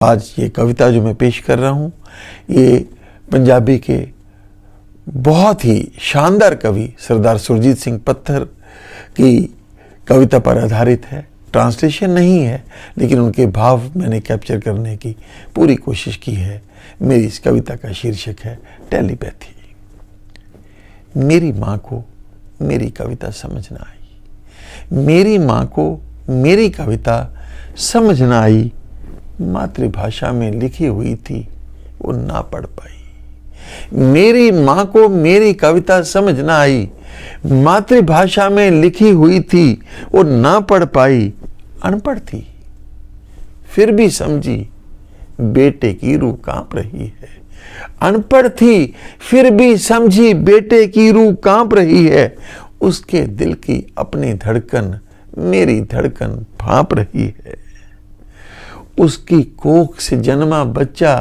आज ये कविता जो मैं पेश कर रहा हूँ ये पंजाबी के बहुत ही शानदार कवि सरदार सुरजीत सिंह पत्थर की कविता पर आधारित है। ट्रांसलेशन नहीं है, लेकिन उनके भाव मैंने कैप्चर करने की पूरी कोशिश की है। मेरी इस कविता का शीर्षक है टेलीपैथी। मेरी माँ को मेरी कविता समझ न आई, मेरी माँ को मेरी कविता समझ न आई, मातृभाषा में लिखी हुई थी वो ना पढ़ पाई। मेरी माँ को मेरी कविता समझ ना आई, मातृभाषा में लिखी हुई थी वो ना पढ़ पाई। अनपढ़ थी फिर भी समझी बेटे की रूह कांप रही है। अनपढ़ थी फिर भी समझी बेटे की रूह कांप रही है। उसके दिल की अपनी धड़कन मेरी धड़कन भांप रही है। उसकी कोख से जन्मा बच्चा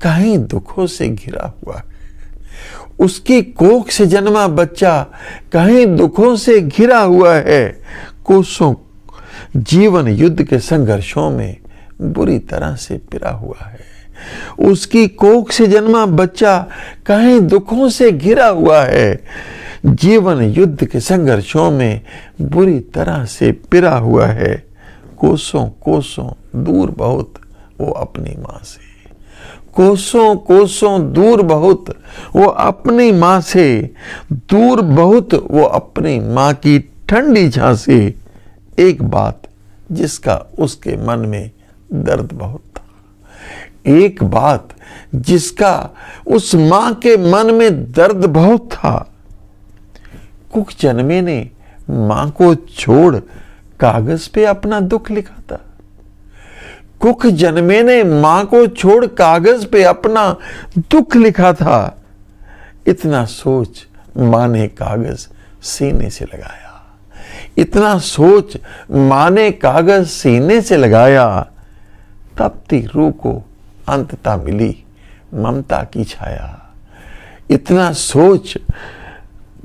कहीं दुखों से घिरा हुआ है। उसकी कोख से जन्मा बच्चा कहीं दुखों से घिरा हुआ है। कोसों जीवन युद्ध के संघर्षों में बुरी तरह से पिरा हुआ है। उसकी कोख से जन्मा बच्चा कहीं दुखों से घिरा हुआ है। जीवन युद्ध के संघर्षों में बुरी तरह से पिरा हुआ है। कोसों कोसों दूर बहुत वो अपनी माँ से, कोसों कोसों दूर बहुत वो अपनी माँ से, दूर बहुत वो अपनी माँ की ठंडी छां से। एक बात जिसका उसके मन में दर्द बहुत था, एक बात जिसका उस माँ के मन में दर्द बहुत था। कुक जन्मे ने माँ को छोड़ कागज पे अपना दुख लिखा था। कुक जन्मे ने मां को छोड़ कागज पे अपना दुख लिखा था। इतना सोच मां ने कागज सीने से लगाया, इतना सोच मां ने कागज सीने से लगाया। तपती रूह को अंततः मिली ममता की छाया। इतना सोच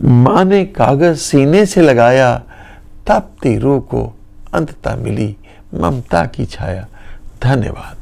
मां ने कागज सीने से लगाया। तपती रूह को अंततः मिली ममता की छाया। धन्यवाद।